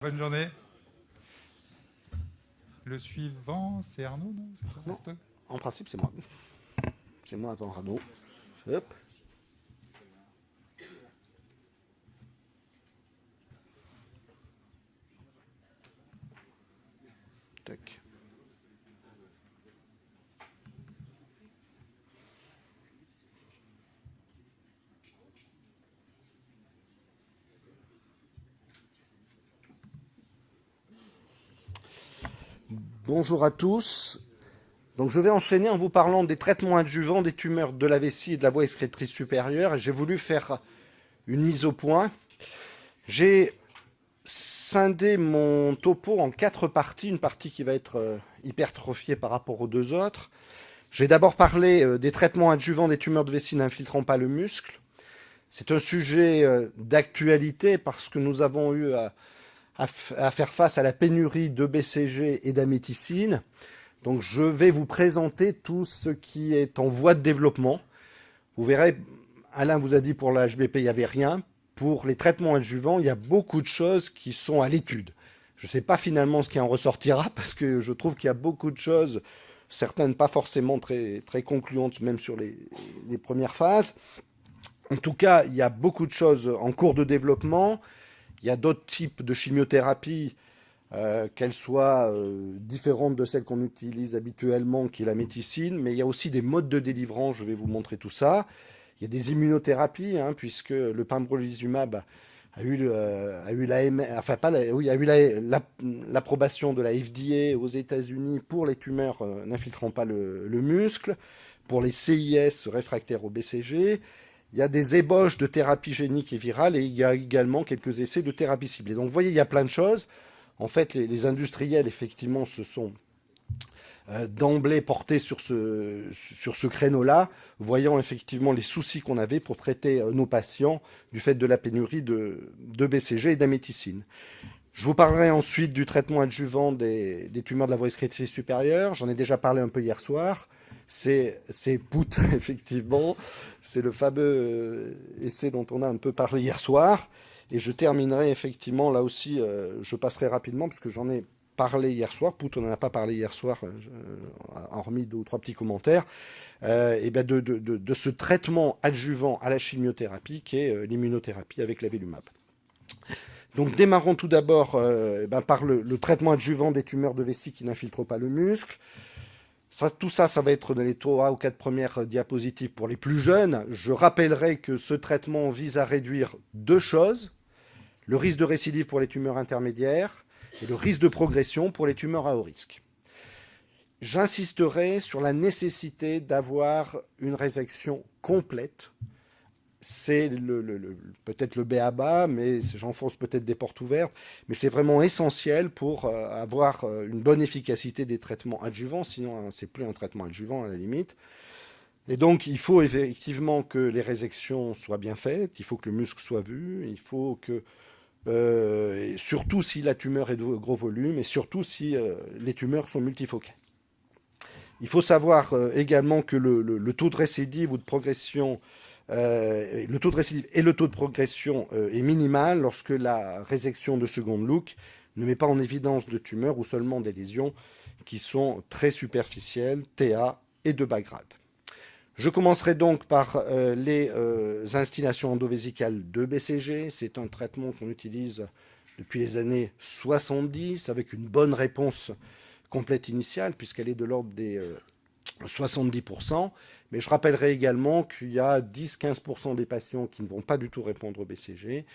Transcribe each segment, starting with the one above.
Bonne journée. Le suivant, c'est Arnaud, non? Non, en principe, c'est moi. C'est moi avant Arnaud. Hop. Tac. Bonjour à tous. Donc je vais enchaîner en vous parlant des traitements adjuvants des tumeurs de la vessie et de la voie excrétrice supérieure. Et j'ai voulu faire une mise au point. J'ai scindé mon topo en 4 parties. Une partie qui va être hypertrophiée par rapport aux deux autres. Je vais d'abord parler des traitements adjuvants des tumeurs de vessie n'infiltrant pas le muscle. C'est un sujet d'actualité parce que nous avons eu à faire face à la pénurie de BCG et d'améthicine. Donc je vais vous présenter tout ce qui est en voie de développement. Vous verrez, Alain vous a dit pour la HBP, il n'y avait rien. Pour les traitements adjuvants, il y a beaucoup de choses qui sont à l'étude. Je ne sais pas finalement ce qui en ressortira parce que je trouve qu'il y a beaucoup de choses, certaines pas forcément très, très concluantes, même sur les premières phases. En tout cas, il y a beaucoup de choses en cours de développement. Il y a d'autres types de chimiothérapie, qu'elles soient différentes de celles qu'on utilise habituellement, qui est la médecine, mais il y a aussi des modes de délivrance, je vais vous montrer tout ça. Il y a des immunothérapies, puisque le pembrolizumab a eu l'approbation de la FDA aux États-Unis pour les tumeurs n'infiltrant pas le muscle, pour les CIS réfractaires au BCG. Il y a des ébauches de thérapie génique et virale et il y a également quelques essais de thérapie ciblée. Donc vous voyez, il y a plein de choses. En fait, les industriels, effectivement, se sont d'emblée portés sur ce créneau-là, voyant effectivement les soucis qu'on avait pour traiter nos patients du fait de la pénurie de BCG et d'améthicine. Je vous parlerai ensuite du traitement adjuvant des tumeurs de la voie excrétrice supérieure. J'en ai déjà parlé un peu hier soir. C'est POUT, effectivement. C'est le fameux essai dont on a un peu parlé hier soir. Et je terminerai effectivement, là aussi, je passerai rapidement, parce que j'en ai parlé hier soir. POUT, on n'en a pas parlé hier soir, hormis 2 ou 3 petits commentaires. Et ben de ce traitement adjuvant à la chimiothérapie, qui est l'immunothérapie avec l'avelumab. Donc démarrons tout d'abord par le traitement adjuvant des tumeurs de vessie qui n'infiltrent pas le muscle. Tout ça va être dans les 3 ou 4 premières diapositives pour les plus jeunes. Je rappellerai que ce traitement vise à réduire 2 choses. Le risque de récidive pour les tumeurs intermédiaires et le risque de progression pour les tumeurs à haut risque. J'insisterai sur la nécessité d'avoir une résection complète. C'est peut-être le b.a.-ba, mais j'enfonce peut-être des portes ouvertes, mais c'est vraiment essentiel pour avoir une bonne efficacité des traitements adjuvants, sinon c'est plus un traitement adjuvant à la limite. Et donc il faut effectivement que les résections soient bien faites, il faut que le muscle soit vu, il faut que, surtout si la tumeur est de gros volume, et surtout si les tumeurs sont multifocales. Il faut savoir également que le taux de récidive ou de progression le taux de récidive et le taux de progression est minimal lorsque la résection de seconde look ne met pas en évidence de tumeurs ou seulement des lésions qui sont très superficielles, TA et de bas grade. Je commencerai donc par les instillations endovésicales de BCG. C'est un traitement qu'on utilise depuis les années 70 avec une bonne réponse complète initiale puisqu'elle est de l'ordre des 70%, mais je rappellerai également qu'il y a 10-15% des patients qui ne vont pas du tout répondre au BCG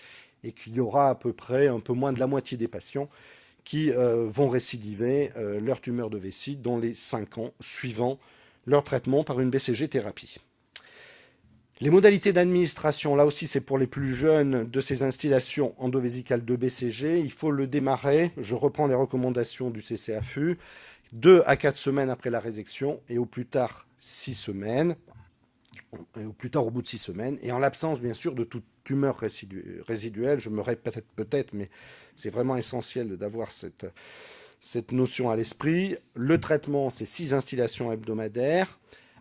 et qu'il y aura à peu près un peu moins de la moitié des patients qui vont récidiver leur tumeur de vessie dans les 5 ans suivant leur traitement par une BCG thérapie. Les modalités d'administration, là aussi c'est pour les plus jeunes de ces instillations endovésicales de BCG. Il faut le démarrer, je reprends les recommandations du CCAFU, 2 à 4 semaines après la résection et au plus tard 6 semaines, et au plus tard au bout de 6 semaines, et en l'absence bien sûr de toute tumeur résiduelle, je me répète peut-être, mais c'est vraiment essentiel d'avoir cette notion à l'esprit. Le traitement, c'est 6 instillations hebdomadaires,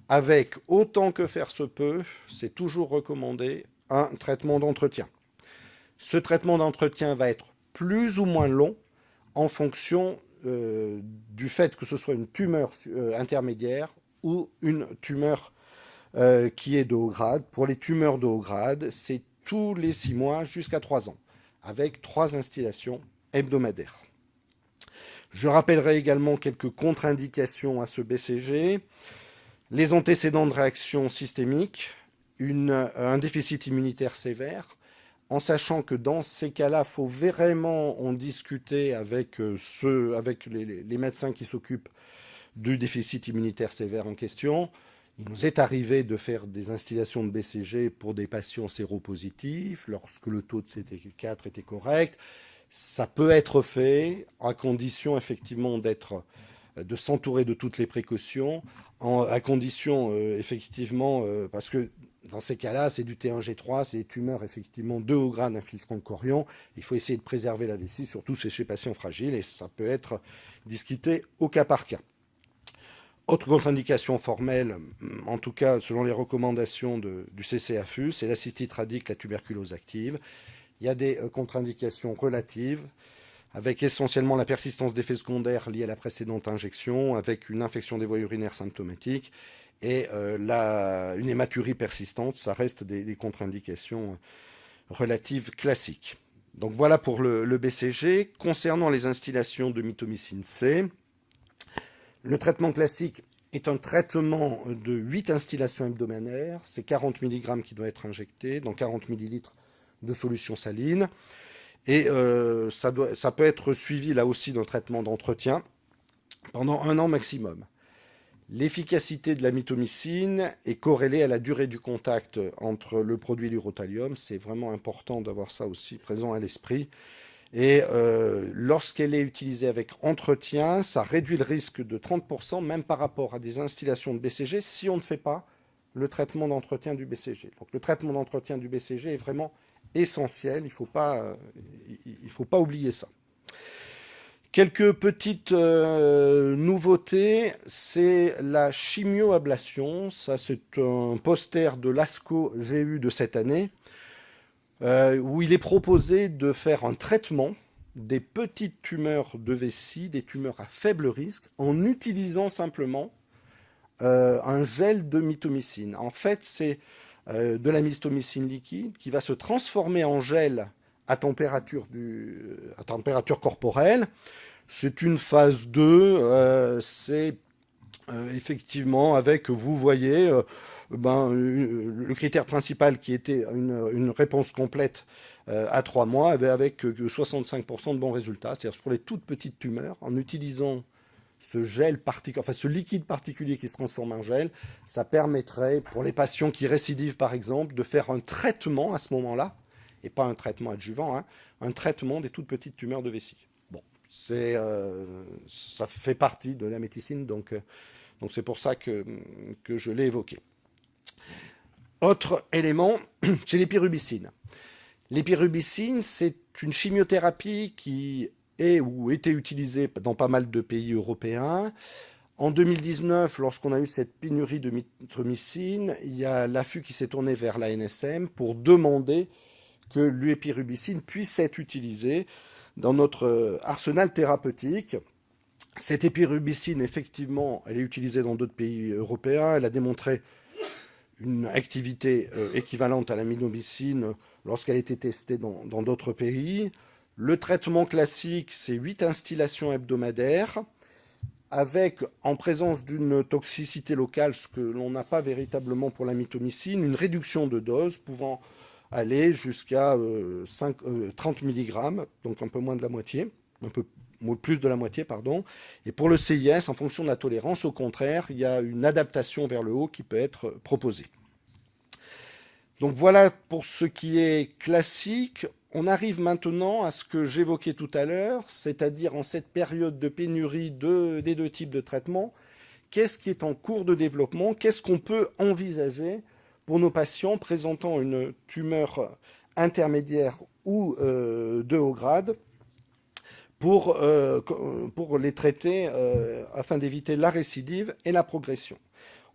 avec autant que faire se peut, c'est toujours recommandé, un traitement d'entretien. Ce traitement d'entretien va être plus ou moins long en fonction du fait que ce soit une tumeur intermédiaire ou une tumeur qui est de haut grade. Pour les tumeurs de haut grade, c'est tous les 6 mois jusqu'à 3 ans, avec 3 instillations hebdomadaires. Je rappellerai également quelques contre-indications à ce BCG. Les antécédents de réaction systémique, un déficit immunitaire sévère, en sachant que dans ces cas-là, il faut vraiment en discuter avec les médecins qui s'occupent du déficit immunitaire sévère en question. Il nous est arrivé de faire des instillations de BCG pour des patients séropositifs lorsque le taux de CT4 était correct. Ça peut être fait à condition effectivement de s'entourer de toutes les précautions, à condition effectivement, parce que dans ces cas-là, c'est du T1G3, c'est des tumeurs effectivement de haut grade infiltrant le chorion. Il faut essayer de préserver la vessie, surtout chez les patients fragiles, et ça peut être discuté au cas par cas. Autre contre-indication formelle, en tout cas selon les recommandations du CCAFU, c'est la cystite radique, la tuberculose active. Il y a des contre-indications relatives, avec essentiellement la persistance d'effets secondaires liés à la précédente injection, avec une infection des voies urinaires symptomatique et une hématurie persistante. Ça reste des contre-indications relatives classiques. Donc voilà pour le BCG. Concernant les instillations de mitomycine C, le traitement classique est un traitement de 8 instillations hebdomadaires. C'est 40 mg qui doit être injecté dans 40 ml de solution saline. Et ça peut être suivi là aussi d'un traitement d'entretien pendant 1 an maximum. L'efficacité de la mitomycine est corrélée à la durée du contact entre le produit et l'urothallium. C'est vraiment important d'avoir ça aussi présent à l'esprit. Et lorsqu'elle est utilisée avec entretien, ça réduit le risque de 30%, même par rapport à des instillations de BCG, si on ne fait pas le traitement d'entretien du BCG. Donc le traitement d'entretien du BCG est vraiment essentiel, il ne faut pas oublier ça. Quelques petites nouveautés, c'est la chimioablation. Ça, c'est un poster de l'ASCO GU de cette année, où il est proposé de faire un traitement des petites tumeurs de vessie, des tumeurs à faible risque, en utilisant simplement un gel de mitomycine. En fait, c'est de la mitomycine liquide qui va se transformer en gel à température corporelle. C'est une phase 2, c'est effectivement avec, vous voyez, le critère principal qui était une réponse complète à 3 mois, avec 65% de bons résultats. C'est-à-dire pour les toutes petites tumeurs, en utilisant ce liquide particulier qui se transforme en gel, ça permettrait, pour les patients qui récidivent par exemple, de faire un traitement à ce moment-là, et pas un traitement adjuvant, un traitement des toutes petites tumeurs de vessie. Bon, ça fait partie de la médecine, donc c'est pour ça que je l'ai évoqué. Autre élément, c'est l'épirubicine. L'épirubicine, c'est une chimiothérapie qui est ou était utilisée dans pas mal de pays européens. En 2019, lorsqu'on a eu cette pénurie de mitomycine, il y a l'AFU qui s'est tourné vers l'ANSM pour demander que l'épirubicine puisse être utilisée dans notre arsenal thérapeutique. Cette épirubicine, effectivement, elle est utilisée dans d'autres pays européens. Elle a démontré une activité équivalente à la mitomycine lorsqu'elle a été testée dans d'autres pays. Le traitement classique, c'est 8 instillations hebdomadaires, avec, en présence d'une toxicité locale, ce que l'on n'a pas véritablement pour la mitomycine, une réduction de dose pouvant aller jusqu'à 30 mg, donc un peu moins de la moitié, un peu plus de la moitié, pardon. Et pour le CIS, en fonction de la tolérance, au contraire, il y a une adaptation vers le haut qui peut être proposée. Donc voilà pour ce qui est classique. On arrive maintenant à ce que j'évoquais tout à l'heure, c'est-à-dire en cette période de pénurie des 2 types de traitements, qu'est-ce qui est en cours de développement, qu'est-ce qu'on peut envisager pour nos patients présentant une tumeur intermédiaire ou de haut grade, pour les traiter afin d'éviter la récidive et la progression.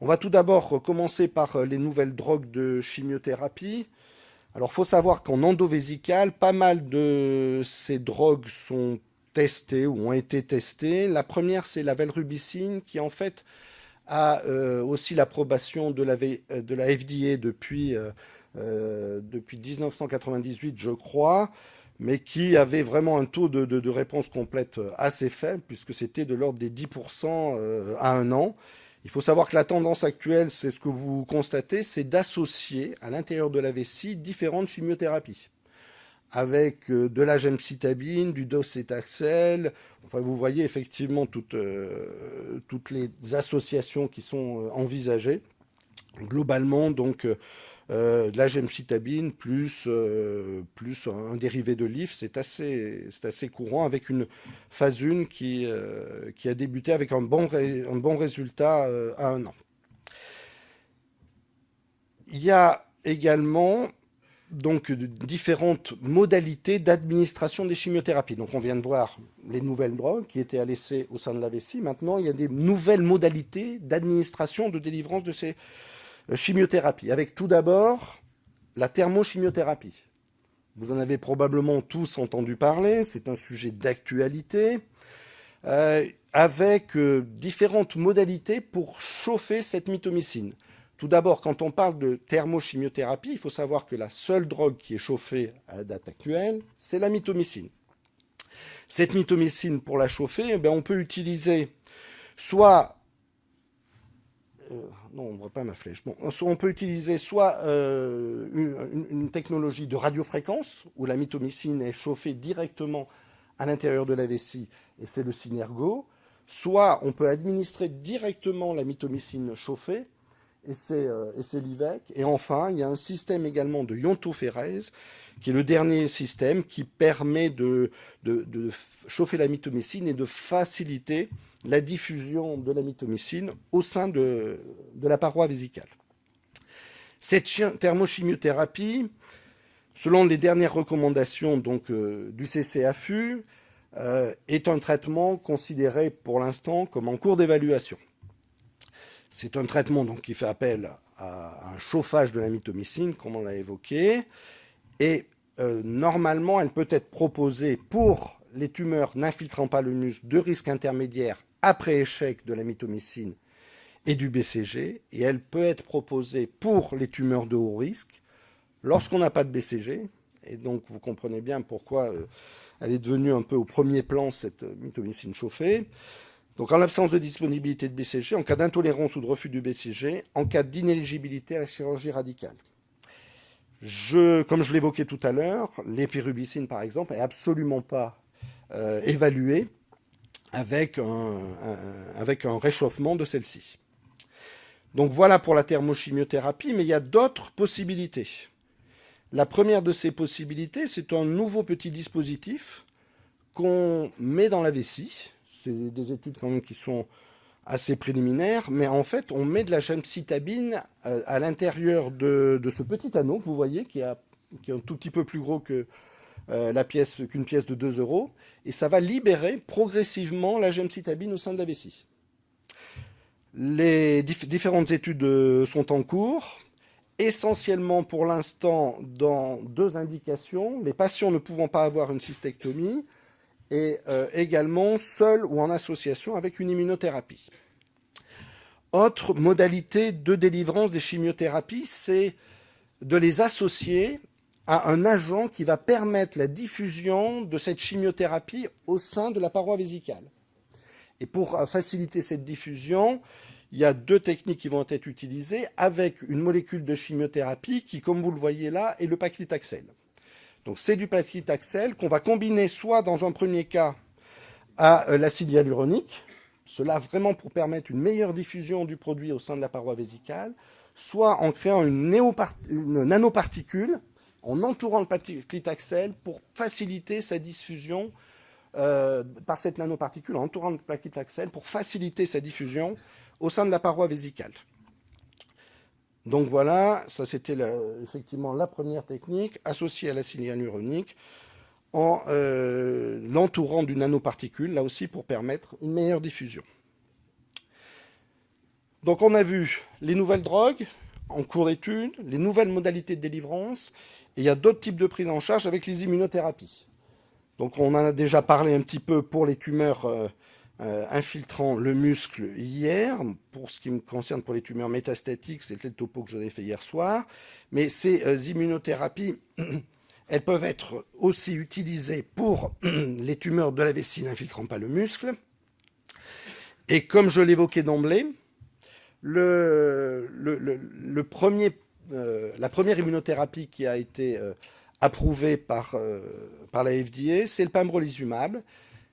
On va tout d'abord commencer par les nouvelles drogues de chimiothérapie, Alors, il faut savoir qu'en endovésicale, pas mal de ces drogues sont testées ou ont été testées. La première, c'est la valrubicine, qui en fait a aussi l'approbation de la FDA depuis 1998, je crois, mais qui avait vraiment un taux de réponse complète assez faible, puisque c'était de l'ordre des 10% à un an. Il faut savoir que la tendance actuelle, c'est ce que vous constatez, c'est d'associer à l'intérieur de la vessie différentes chimiothérapies, avec de la gemcitabine, du docétaxel. Enfin, vous voyez effectivement toutes les associations qui sont envisagées. Globalement, donc, de la gemcitabine plus un dérivé de l'IF, c'est assez courant, avec une phase 1 qui a débuté avec un bon résultat à un an. Il y a également donc différentes modalités d'administration des chimiothérapies. Donc on vient de voir les nouvelles drogues qui étaient à l'essai au sein de la vessie. Maintenant, il y a des nouvelles modalités d'administration, de délivrance de ces chimiothérapie, avec tout d'abord la thermochimiothérapie. Vous en avez probablement tous entendu parler, c'est un sujet d'actualité, avec différentes modalités pour chauffer cette mitomycine. Tout d'abord, quand on parle de thermochimiothérapie, il faut savoir que la seule drogue qui est chauffée à la date actuelle, c'est la mitomycine. Cette mitomycine, pour la chauffer, on peut utiliser soit non, on ne voit pas ma flèche. Bon, on peut utiliser soit une technologie de radiofréquence, où la mitomycine est chauffée directement à l'intérieur de la vessie, et c'est le Synergo, soit on peut administrer directement la mitomycine chauffée, et c'est l'IVEC. Et enfin, il y a un système également de iontophérèse, qui est le dernier système qui permet de chauffer la mitomycine et de faciliter la diffusion de la mitomycine au sein de la paroi vésicale. Cette thermochimiothérapie, selon les dernières recommandations donc, du CCAFU, est un traitement considéré pour l'instant comme en cours d'évaluation. C'est un traitement donc, qui fait appel à un chauffage de la mitomycine, comme on l'a évoqué, et normalement, elle peut être proposée pour les tumeurs n'infiltrant pas le muscle de risque intermédiaire après échec de la mitomycine et du BCG, et elle peut être proposée pour les tumeurs de haut risque lorsqu'on n'a pas de BCG, et donc vous comprenez bien pourquoi elle est devenue un peu au premier plan, cette mitomycine chauffée. Donc en l'absence de disponibilité de BCG, en cas d'intolérance ou de refus du BCG, en cas d'inéligibilité à la chirurgie radicale. Comme je l'évoquais tout à l'heure, l'épirubicine, par exemple, n'est absolument pas évaluée avec un réchauffement de celle-ci. Donc voilà pour la thermochimiothérapie, mais il y a d'autres possibilités. La première de ces possibilités, c'est un nouveau petit dispositif qu'on met dans la vessie. C'est des études quand même qui sont assez préliminaires, mais en fait, on met de la gemcitabine à l'intérieur de ce petit anneau que vous voyez, qui est un tout petit peu plus gros que qu'une pièce de 2 euros, et ça va libérer progressivement la gemcitabine au sein de la vessie. Les différentes études sont en cours, essentiellement pour l'instant dans 2 indications, les patients ne pouvant pas avoir une cystectomie, et également seul ou en association avec une immunothérapie. Autre modalité de délivrance des chimiothérapies, c'est de les associer à un agent qui va permettre la diffusion de cette chimiothérapie au sein de la paroi vésicale. Et pour faciliter cette diffusion, il y a 2 techniques qui vont être utilisées avec une molécule de chimiothérapie qui, comme vous le voyez là, est le paclitaxel. Donc c'est du paclitaxel qu'on va combiner soit dans un premier cas à l'acide hyaluronique, cela vraiment pour permettre une meilleure diffusion du produit au sein de la paroi vésicale, soit en créant une nanoparticule, en entourant le paclitaxel pour faciliter sa diffusion par cette nanoparticule, en entourant le paclitaxel pour faciliter sa diffusion au sein de la paroi vésicale. Donc voilà, ça c'était effectivement la première technique associée à l'acide hyaluronique en l'entourant d'une nanoparticule, là aussi pour permettre une meilleure diffusion. Donc on a vu les nouvelles drogues en cours d'étude, les nouvelles modalités de délivrance, Et il y a d'autres types de prise en charge avec les immunothérapies. Donc on en a déjà parlé un petit peu pour les tumeurs infiltrant le muscle hier. Pour ce qui me concerne, pour les tumeurs métastatiques, c'était le topo que j'avais fait hier soir. Mais ces immunothérapies, elles peuvent être aussi utilisées pour les tumeurs de la vessie n'infiltrant pas le muscle. Et comme je l'évoquais d'emblée, la première immunothérapie qui a été approuvée par la FDA, c'est le pembrolizumab.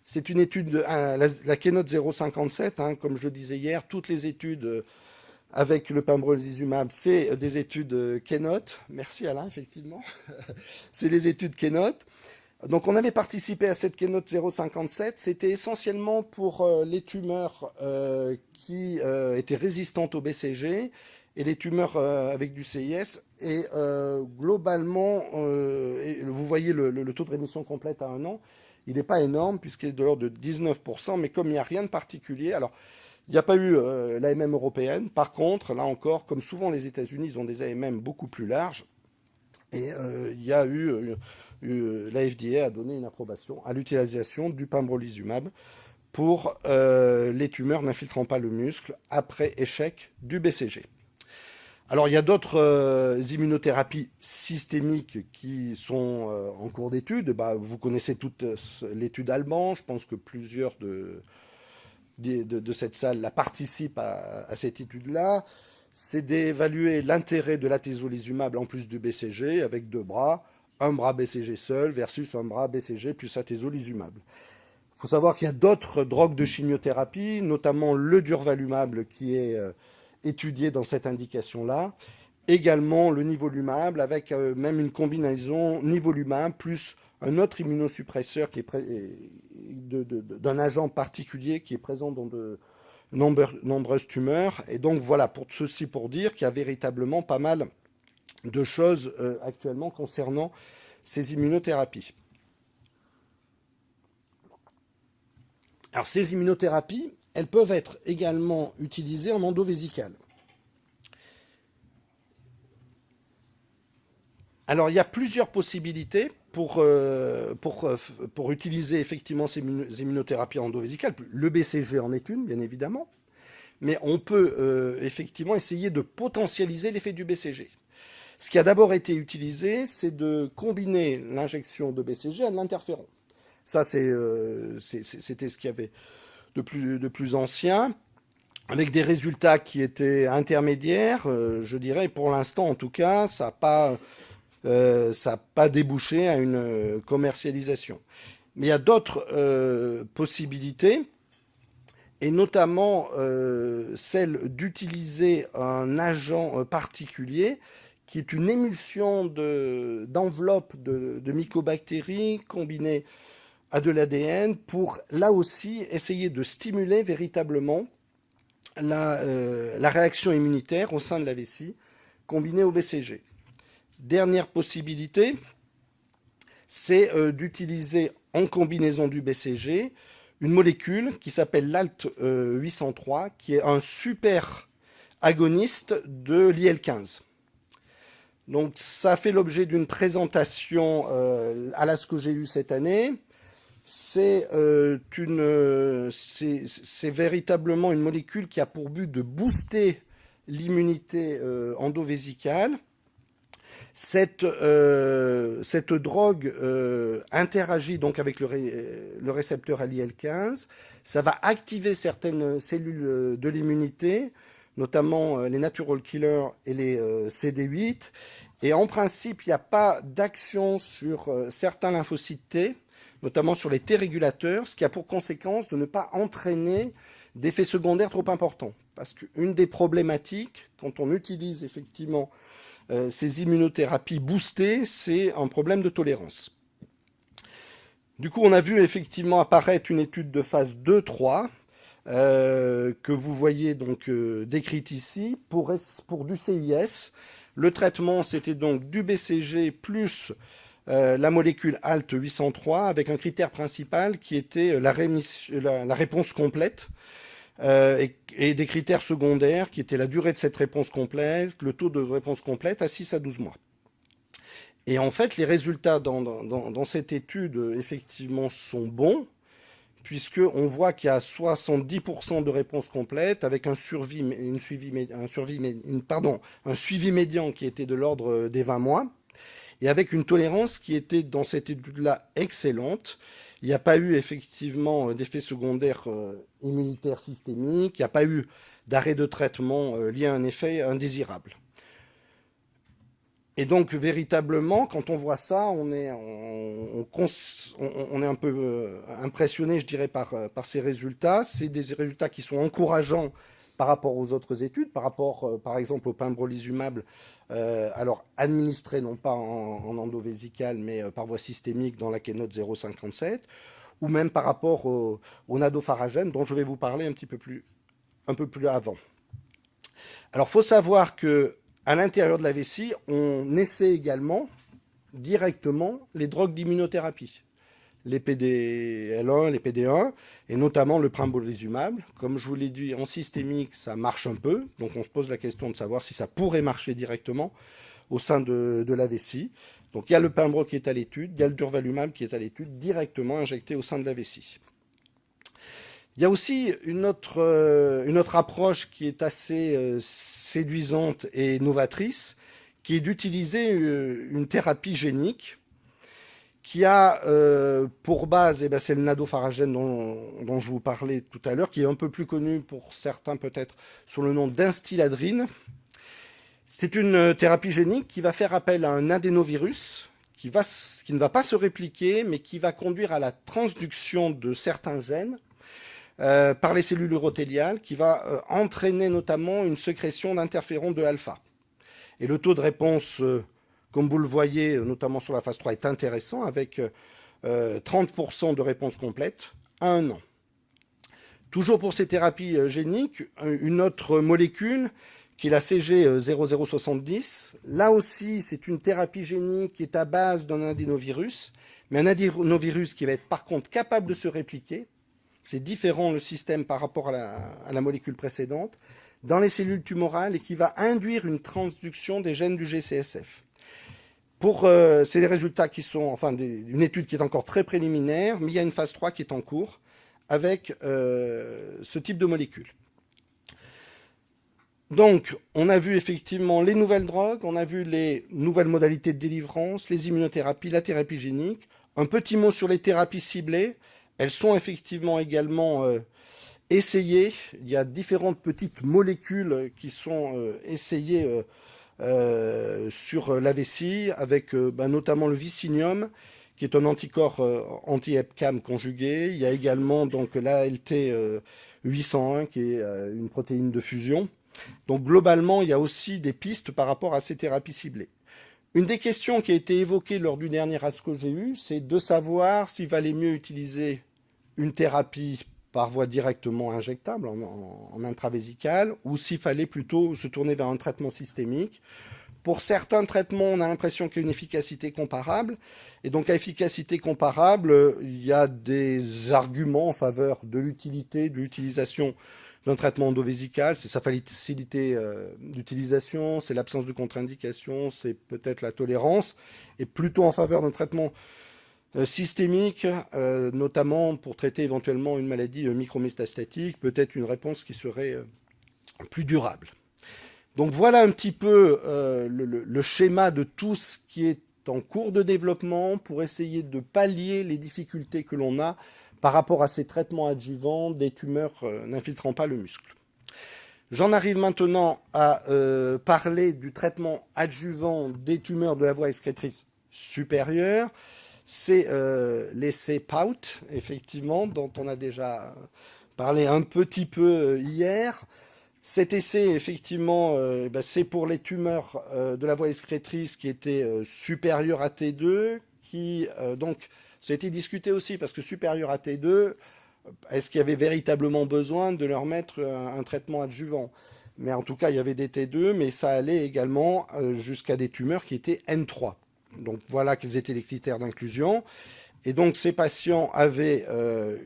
C'est une étude, la Keynote 057, comme je le disais hier, toutes les études avec le pembrolizumab, c'est des études Keynote. Merci Alain, effectivement. C'est les études Keynote. Donc on avait participé à cette Keynote 057, c'était essentiellement pour les tumeurs qui étaient résistantes au BCG et les tumeurs avec du CIS. Et globalement, vous voyez le taux de rémission complète à 1 an, il n'est pas énorme puisqu'il est de l'ordre de 19%, mais comme il n'y a rien de particulier, alors il n'y a pas eu l'AMM européenne. Par contre, là encore, comme souvent les États-Unis, ils ont des AMM beaucoup plus larges. Et il y a eu... la FDA a donné une approbation à l'utilisation du pembrolizumab pour les tumeurs n'infiltrant pas le muscle après échec du BCG. Alors il y a d'autres immunothérapies systémiques qui sont en cours d'étude. Vous connaissez toute l'étude allemande, je pense que plusieurs de cette salle la participent à cette étude-là. C'est d'évaluer l'intérêt de l'atezolizumab en plus du BCG avec 2 bras. Un bras BCG seul versus un bras BCG plus atezolizumab. Il faut savoir qu'il y a d'autres drogues de chimiothérapie, notamment le durvalumab qui est étudié dans cette indication-là. Également le nivolumab avec même une combinaison nivolumab plus un autre immunosuppresseur qui est d'un agent particulier qui est présent dans de nombreuses tumeurs. Et donc voilà, pour dire qu'il y a véritablement pas mal de choses actuellement concernant ces immunothérapies. Alors ces immunothérapies, elles peuvent être également utilisées en endovésicale. Alors il y a plusieurs possibilités pour utiliser effectivement ces immunothérapies endovésicales. Le BCG en est une, bien évidemment, mais on peut effectivement essayer de potentialiser l'effet du BCG. Ce qui a d'abord été utilisé, c'est de combiner l'injection de BCG à de l'interféron. Ça, c'était ce qu'il y avait de plus ancien, avec des résultats qui étaient intermédiaires, je dirais, pour l'instant en tout cas, ça n'a pas débouché à une commercialisation. Mais il y a d'autres possibilités, et notamment celle d'utiliser un agent particulier qui est une émulsion d'enveloppe de mycobactéries combinée à de l'ADN pour, là aussi, essayer de stimuler véritablement la réaction immunitaire au sein de la vessie combinée au BCG. Dernière possibilité, c'est d'utiliser en combinaison du BCG une molécule qui s'appelle l'ALT803, qui est un super agoniste de l'IL-15. Donc ça a fait l'objet d'une présentation à l'ASCO GU cette année. C'est véritablement une molécule qui a pour but de booster l'immunité endovésicale. Cette drogue interagit donc avec le récepteur à l'IL-15. Ça va activer certaines cellules de l'immunité, notamment les natural killers et les CD8. Et en principe, il n'y a pas d'action sur certains lymphocytes T, notamment sur les T régulateurs, ce qui a pour conséquence de ne pas entraîner d'effets secondaires trop importants. Parce qu'une des problématiques, quand on utilise effectivement ces immunothérapies boostées, c'est un problème de tolérance. Du coup, on a vu effectivement apparaître une étude de phase 2-3, que vous voyez donc décrite ici, pour du CIS. Le traitement, c'était donc du BCG plus la molécule ALT803 avec un critère principal qui était la réponse complète et des critères secondaires qui étaient la durée de cette réponse complète, le taux de réponse complète à 6 à 12 mois. Et en fait, les résultats dans cette étude, effectivement, sont bons, puisqu'on voit qu'il y a 70% de réponses complètes, avec un suivi médian qui était de l'ordre des 20 mois, et avec une tolérance qui était, dans cette étude-là, excellente. Il n'y a pas eu effectivement d'effets secondaires immunitaires systémiques, il n'y a pas eu d'arrêt de traitement lié à un effet indésirable. Et donc, véritablement, quand on voit ça, on est un peu impressionné, je dirais, par ces résultats. C'est des résultats qui sont encourageants par rapport aux autres études, par rapport, par exemple, au pembrolizumab, alors administré non pas en endovésicale, mais par voie systémique dans la keynote 057, ou même par rapport au nadofaragène, dont je vais vous parler un peu plus avant. Alors, il faut savoir que à l'intérieur de la vessie, on essaie également directement les drogues d'immunothérapie, les PDL1, les PD1, et notamment le pembrolizumab. Comme je vous l'ai dit, en systémique, ça marche un peu, donc on se pose la question de savoir si ça pourrait marcher directement au sein de la vessie. Donc il y a le pembro qui est à l'étude, il y a le durvalumab qui est à l'étude, directement injecté au sein de la vessie. Il y a aussi une autre approche qui est assez séduisante et novatrice, qui est d'utiliser une thérapie génique qui a pour base, c'est le nadofaragène dont je vous parlais tout à l'heure, qui est un peu plus connu pour certains peut-être sous le nom d'instiladrine. C'est une thérapie génique qui va faire appel à un adénovirus qui ne va pas se répliquer, mais qui va conduire à la transduction de certains gènes par les cellules urothéliales, qui va entraîner notamment une sécrétion d'interféron 2-alpha. Et le taux de réponse, comme vous le voyez, notamment sur la phase 3, est intéressant, avec 30% de réponse complète à 1 an. Toujours pour ces thérapies géniques, une autre molécule, qui est la CG0070. Là aussi, c'est une thérapie génique qui est à base d'un adénovirus, mais un adénovirus qui va être par contre capable de se répliquer. C'est différent le système par rapport à la molécule précédente, dans les cellules tumorales, et qui va induire une transduction des gènes du GCSF. C'est des résultats qui sont, une étude qui est encore très préliminaire, mais il y a une phase 3 qui est en cours avec ce type de molécule. Donc, on a vu effectivement les nouvelles drogues, on a vu les nouvelles modalités de délivrance, les immunothérapies, la thérapie génique. Un petit mot sur les thérapies ciblées. Elles sont effectivement également essayées. Il y a différentes petites molécules qui sont essayées sur la vessie, avec notamment le vicinium, qui est un anticorps anti-EpCAM conjugué. Il y a également donc l'ALT 801, qui est une protéine de fusion. Donc globalement, il y a aussi des pistes par rapport à ces thérapies ciblées. Une des questions qui a été évoquée lors du dernier ASCO que j'ai eu, c'est de savoir s'il valait mieux utiliser une thérapie par voie directement injectable, en intravésicale, ou s'il fallait plutôt se tourner vers un traitement systémique. Pour certains traitements, on a l'impression qu'il y a une efficacité comparable. Et donc à efficacité comparable, il y a des arguments en faveur de l'utilité, de l'utilisation d'un traitement endovésical. C'est sa facilité d'utilisation, c'est l'absence de contre-indication, c'est peut-être la tolérance, et plutôt en faveur d'un traitement systémique, notamment pour traiter éventuellement une maladie micrométastatique, peut-être une réponse qui serait plus durable. Donc voilà un petit peu le schéma de tout ce qui est en cours de développement pour essayer de pallier les difficultés que l'on a par rapport à ces traitements adjuvants des tumeurs n'infiltrant pas le muscle. J'en arrive maintenant à parler du traitement adjuvant des tumeurs de la voie excrétrice supérieure. C'est l'essai POUT, effectivement, dont on a déjà parlé un petit peu hier. Cet essai, effectivement, c'est pour les tumeurs de la voie excrétrice qui étaient supérieures à T2, qui, donc, ça a été discuté aussi, parce que supérieur à T2, est-ce qu'il y avait véritablement besoin de leur mettre un traitement adjuvant? Mais en tout cas, il y avait des T2, mais ça allait également jusqu'à des tumeurs qui étaient N3. Donc voilà quels étaient les critères d'inclusion. Et donc ces patients avaient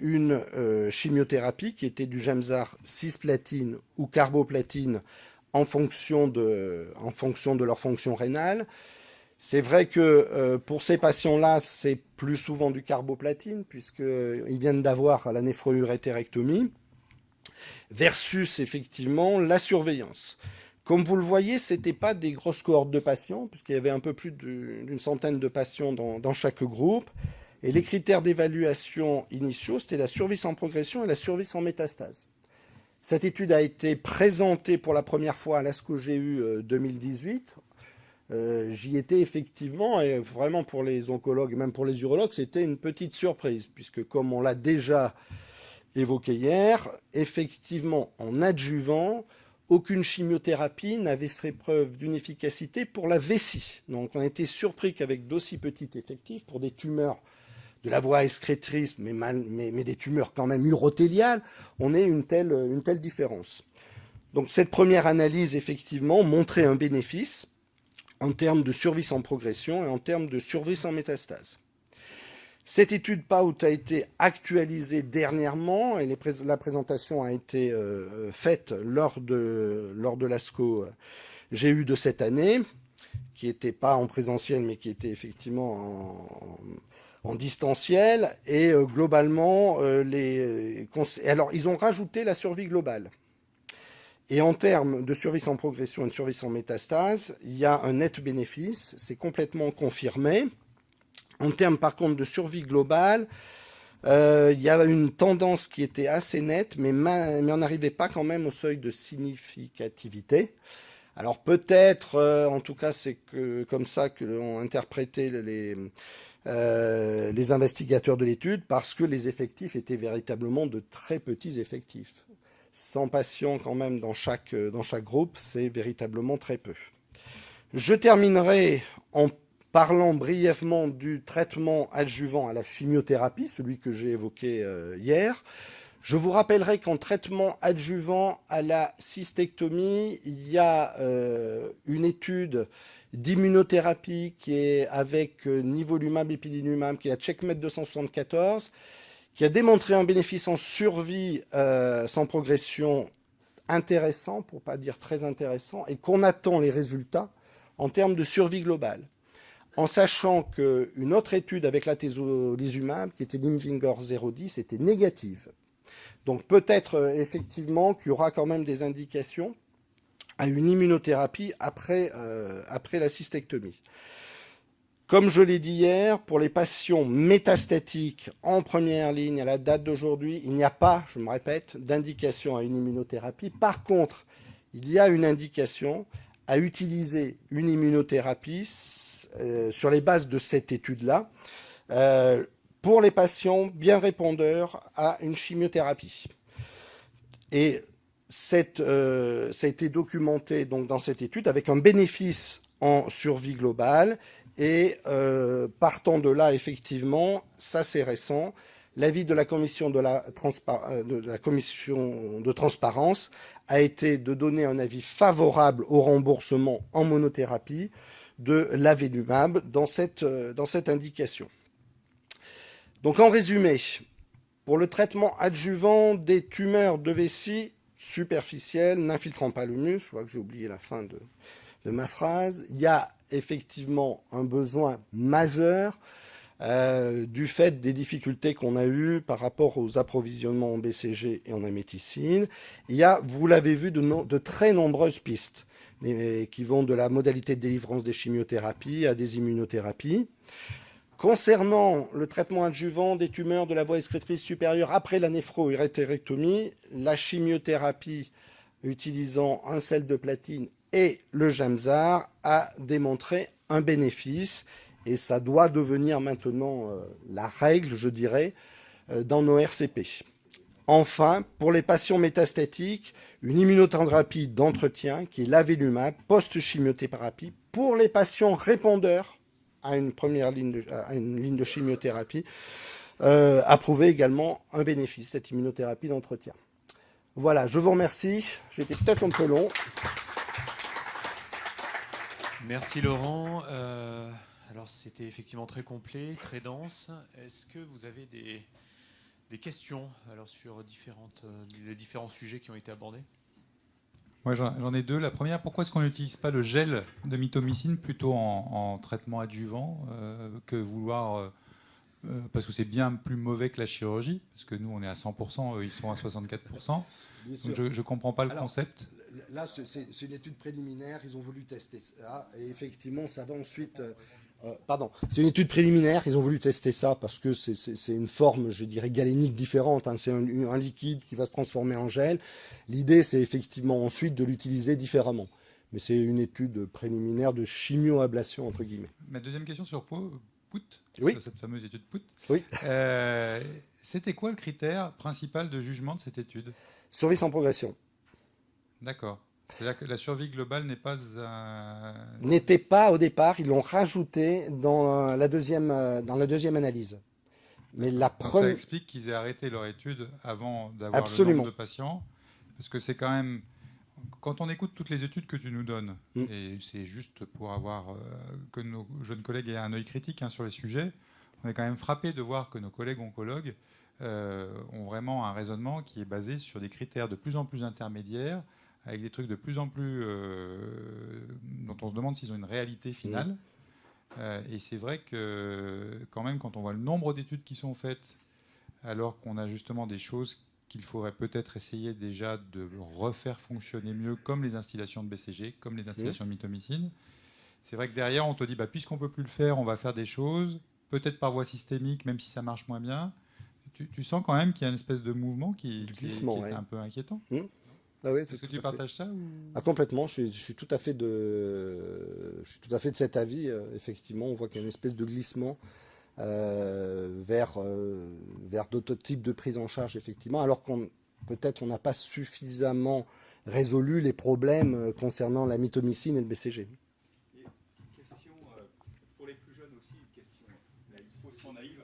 une chimiothérapie qui était du Gemzar cisplatine ou carboplatine en fonction de leur fonction rénale. C'est vrai que pour ces patients-là, c'est plus souvent du carboplatine, puisqu'ils viennent d'avoir la néphrourétérectomie, versus effectivement la surveillance. Comme vous le voyez, ce n'était pas des grosses cohortes de patients, puisqu'il y avait un peu plus d'une centaine de patients dans chaque groupe. Et les critères d'évaluation initiaux, c'était la survie sans progression et la survie sans métastase. Cette étude a été présentée pour la première fois à l'ASCO-GU 2018. J'y étais effectivement, et vraiment pour les oncologues et même pour les urologues, c'était une petite surprise, puisque comme on l'a déjà évoqué hier, effectivement, en adjuvant, aucune chimiothérapie n'avait fait preuve d'une efficacité pour la vessie. Donc on a été surpris qu'avec d'aussi petits effectifs, pour des tumeurs de la voie excrétrice, mais des tumeurs quand même urothéliales, on ait une telle différence. Donc cette première analyse, effectivement, montrait un bénéfice en termes de survie sans progression et en termes de survie sans métastase. Cette étude PAUT a été actualisée dernièrement et la présentation a été faite lors de l'ASCO GU de cette année, qui n'était pas en présentiel mais qui était effectivement en distanciel. Et globalement, alors ils ont rajouté la survie globale. Et en termes de survie sans progression et de survie sans métastase, il y a un net bénéfice, c'est complètement confirmé. En termes par contre de survie globale, il y a une tendance qui était assez nette, mais on n'arrivait pas quand même au seuil de significativité. Alors peut-être, en tout cas c'est comme ça que l'ont interprété les investigateurs de l'étude, parce que les effectifs étaient véritablement de très petits effectifs. 100 patients quand même dans chaque groupe, c'est véritablement très peu. Je terminerai en parlant brièvement du traitement adjuvant à la chimiothérapie, celui que j'ai évoqué hier. Je vous rappellerai qu'en traitement adjuvant à la cystectomie, il y a une étude d'immunothérapie qui est avec nivolumab, ipilimumab, qui est la CheckMate 274, qui a démontré un bénéfice en survie sans progression intéressant, pour ne pas dire très intéressant, et qu'on attend les résultats en termes de survie globale. En sachant qu'une autre étude avec l'atezolizumab, qui était l'Imvinger 010, était négative. Donc peut-être effectivement qu'il y aura quand même des indications à une immunothérapie après la cystectomie. Comme je l'ai dit hier, pour les patients métastatiques en première ligne à la date d'aujourd'hui, il n'y a pas, je me répète, d'indication à une immunothérapie. Par contre, il y a une indication à utiliser une immunothérapie sur les bases de cette étude-là pour les patients bien répondeurs à une chimiothérapie. Et ça a été documenté donc, dans cette étude avec un bénéfice en survie globale. Et partant de là, effectivement, ça c'est récent, l'avis de la commission de transparence a été de donner un avis favorable au remboursement en monothérapie de l'avelumab dans cette indication. Donc en résumé, pour le traitement adjuvant des tumeurs de vessie superficielles n'infiltrant pas le muscle, je vois que j'ai oublié la fin de ma phrase, il y a effectivement un besoin majeur du fait des difficultés qu'on a eues par rapport aux approvisionnements en BCG et en améthicine. Il y a, vous l'avez vu, de très nombreuses pistes qui vont de la modalité de délivrance des chimiothérapies à des immunothérapies. Concernant le traitement adjuvant des tumeurs de la voie excrétrice supérieure après la néphrourétérectomie, la chimiothérapie utilisant un sel de platine et le Gemzar a démontré un bénéfice et ça doit devenir maintenant la règle, je dirais, dans nos RCP. Enfin, pour les patients métastatiques, une immunothérapie d'entretien qui est l'avelumab post-chimiothérapie pour les patients répondeurs à une ligne de chimiothérapie a prouvé également un bénéfice, cette immunothérapie d'entretien. Voilà, je vous remercie. J'étais peut-être un peu long. Merci Laurent. Alors c'était effectivement très complet, très dense. Est-ce que vous avez des questions alors, sur les différents sujets qui ont été abordés ? Moi, j'en ai deux. La première, pourquoi est-ce qu'on n'utilise pas le gel de mitomycine plutôt en traitement adjuvant que vouloir... parce que c'est bien plus mauvais que la chirurgie, parce que nous, on est à 100%, eux, ils sont à 64%. Bien Donc, sûr. je ne comprends pas le Alors, concept. Là, c'est une étude préliminaire. Ils ont voulu tester ça. Et effectivement, ça va ensuite. Pardon, c'est une étude préliminaire. Ils ont voulu tester ça parce que c'est une forme, je dirais, galénique différente. Hein. C'est un liquide qui va se transformer en gel. L'idée, c'est effectivement ensuite de l'utiliser différemment. Mais c'est une étude préliminaire de chimioablation, entre guillemets. Ma deuxième question sur POUT, Oui. sur cette fameuse étude POUT. Oui. C'était quoi le critère principal de jugement de cette étude? Survie sans progression. D'accord. C'est-à-dire que la survie globale n'est pas N'était pas au départ. Ils l'ont rajouté dans la deuxième analyse. Mais la Ça première. explique qu'ils aient arrêté leur étude avant d'avoir le Absolument. nombre de patients. Parce que c'est quand même... Quand on écoute toutes les études que tu nous donnes, et c'est juste pour avoir que nos jeunes collègues aient un œil critique sur les sujets, on est quand même frappé de voir que nos collègues oncologues ont vraiment un raisonnement qui est basé sur des critères de plus en plus intermédiaires, avec des trucs de plus en plus dont on se demande s'ils ont une réalité finale. Et c'est vrai que quand même, quand on voit le nombre d'études qui sont faites, alors qu'on a justement des choses qu'il faudrait peut-être essayer déjà de refaire fonctionner mieux, comme les instillations de BCG, comme les instillations de mitomycine. C'est vrai que derrière, on te dit, puisqu'on ne peut plus le faire, on va faire des choses, peut-être par voie systémique, même si ça marche moins bien. Tu sens quand même qu'il y a une espèce de mouvement qui est un peu inquiétant. Ah oui, Est-ce que tu partages ça ou... Complètement. Je suis tout à fait de cet avis. Effectivement, on voit qu'il y a une espèce de glissement vers d'autres types de prise en charge, effectivement, alors peut-être on n'a pas suffisamment résolu les problèmes concernant la mitomycine et le BCG. Question pour les plus jeunes aussi, une question faussement naïve.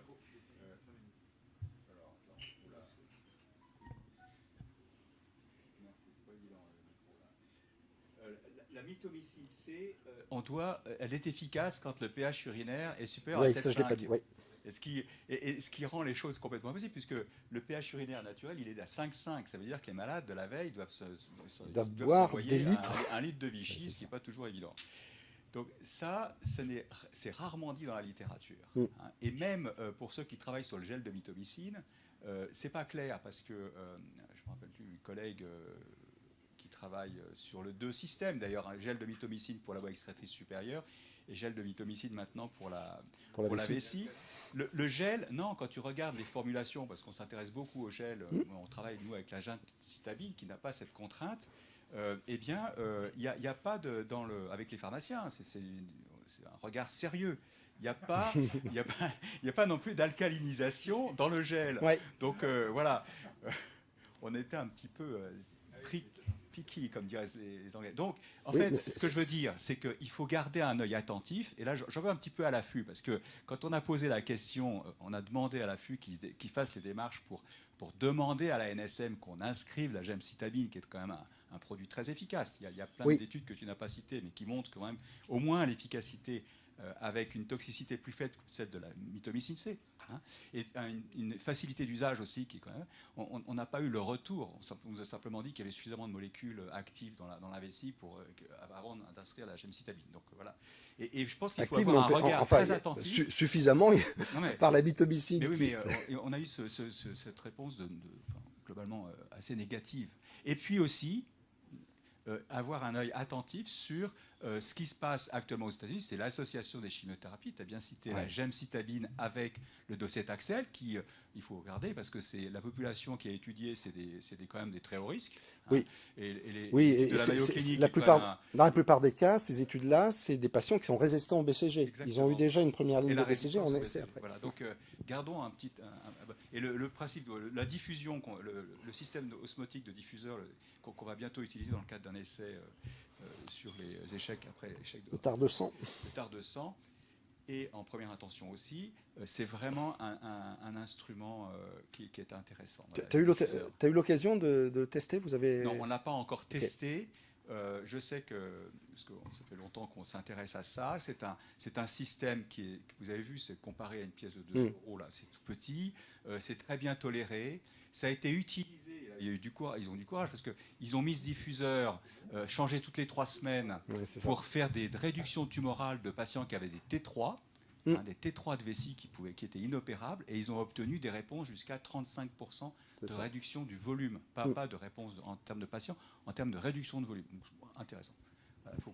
La mitomycine C, elle est efficace quand le pH urinaire est supérieur à 7,5. Ça je l'ai pas dit. Oui. Et ce qui rend les choses complètement impossibles, puisque le pH urinaire naturel, il est à 5,5. Ça veut dire que les malades de la veille doivent boire s'envoyer des litres. un litre de Vichy, ce qui n'est pas toujours évident. Donc ça, c'est rarement dit dans la littérature. Et même pour ceux qui travaillent sur le gel de mitomycine, c'est pas clair, parce que, je me rappelle plus, une collègue qui travaille sur le deux systèmes, d'ailleurs, un gel de mitomycine pour la voie excrétrice supérieure, et gel de mitomycine maintenant pour la vessie. Le gel, non, quand tu regardes les formulations, parce qu'on s'intéresse beaucoup au gel, on travaille, nous, avec la gemcitabine, qui n'a pas cette contrainte, eh bien, il n'y a pas avec les pharmaciens, c'est un regard sérieux. Il n'y a pas non plus d'alcalinisation dans le gel. Ouais. Donc, voilà, on était un petit peu picky, comme diraient les Anglais. Donc, en fait, ce que je veux dire, c'est qu'il faut garder un œil attentif. Et là, j'en veux un petit peu à l'affût, parce que quand on a posé la question, on a demandé à l'affût qu'il fasse les démarches pour demander à la NSM qu'on inscrive la gemcitabine, qui est quand même un produit très efficace. Il y a plein d'études que tu n'as pas citées, mais qui montrent quand même au moins l'efficacité avec une toxicité plus faible que celle de la mitomycine C. Et une facilité d'usage aussi qui, quand même, on n'a pas eu le retour. On nous a simplement dit qu'il y avait suffisamment de molécules actives dans la vessie avant d'inscrire la gemcitabine. Donc voilà. Et je pense qu'il faut avoir un regard très attentif. Suffisamment par la mitomycine. Mais oui, mais on a eu cette réponse globalement assez négative. Et puis aussi avoir un œil attentif sur ce qui se passe actuellement aux États-Unis, c'est l'association des chimiothérapies. Tu as bien cité la gemcitabine avec le docetaxel, qui, il faut regarder, parce que c'est la population qui a étudié, c'est quand même des très hauts risques. Oui. Et de la Mayo Clinique. Dans la plupart des cas, ces études-là, c'est des patients qui sont résistants au BCG. Exactement. Ils ont eu déjà une première ligne de BCG, on essaie après. Voilà, donc gardons un petit... et le principe, la diffusion, le système osmotique de diffuseur qu'on va bientôt utiliser dans le cadre d'un essai sur les échecs après l'échec de... Le tard de sang. Le tard de sang. Et en première intention aussi, c'est vraiment un instrument qui est intéressant. Tu as eu l'occasion de le tester? Non, on ne l'a pas encore testé. Je sais que, parce que ça fait longtemps qu'on s'intéresse à ça, c'est un système que vous avez vu, c'est comparé à une pièce de 2 euros, là, c'est tout petit, c'est très bien toléré, ça a été utilisé, et là Il y a eu du courage, ils ont du courage parce qu'ils ont mis ce diffuseur, changé toutes les 3 semaines pour faire des réductions tumorales de patients qui avaient des T3, des T3 de vessie qui étaient inopérables, et ils ont obtenu des réponses jusqu'à 35% de réduction du volume. Pas de réponse en termes de patients, en termes de réduction de volume. Donc, intéressant. Voilà, faut...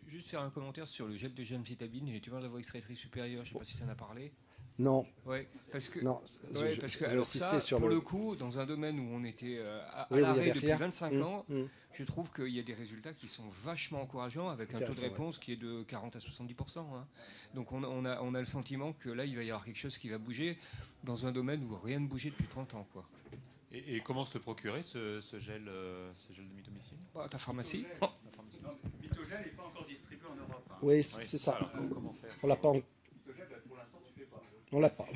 Juste faire un commentaire sur le gel de gemcitabine et les tumeurs de la voie extractrice supérieure. Je ne sais pas si tu en as parlé. Non. Ouais, parce que, non, parce que alors ça, sur pour le coup, dans un domaine où on était à oui, l'arrêt depuis 25 ans, je trouve qu'il y a des résultats qui sont vachement encourageants, avec un taux de réponse qui est de 40 à 70%. Hein. Donc on a le sentiment que là, il va y avoir quelque chose qui va bouger dans un domaine où rien ne bougeait depuis 30 ans, quoi. Et comment se le procurer, ce gel de mitomycine? Ta pharmacie. Non, Mitogel n'est pas encore distribué en Europe. Hein. Oui, c'est ça. Alors, comment faire? On l'a pas. Mitogel, pour l'instant, tu fais pas. On l'a pas.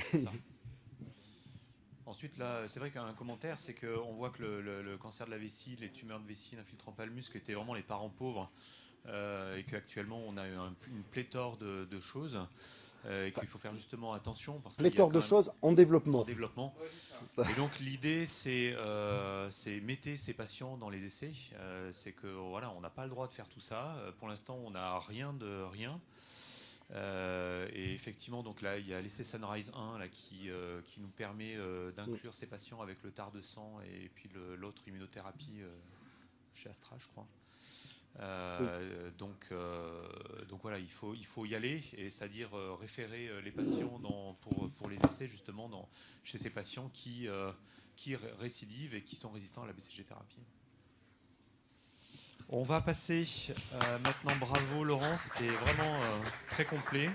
Ensuite, là, c'est vrai qu'un commentaire, c'est qu'on voit que le cancer de la vessie, les tumeurs de vessie n'infiltrant pas le muscle étaient vraiment les parents pauvres, et qu'actuellement, on a une pléthore de choses. Et qu'il faut faire justement attention. Pléthore de choses en développement. Et donc l'idée, c'est mettez ces patients dans les essais. C'est que voilà, on n'a pas le droit de faire tout ça. Pour l'instant, on n'a rien de rien. Et effectivement, donc là, il y a l'essai Sunrise 1 là, qui nous permet d'inclure ces patients avec le tard de sang et puis l'autre immunothérapie chez Astra, je crois. Donc voilà, il faut y aller, et c'est-à-dire référer les patients pour les essais justement chez ces patients qui récidivent et qui sont résistants à la BCG thérapie. On va passer maintenant, bravo Laurent, c'était vraiment très complet.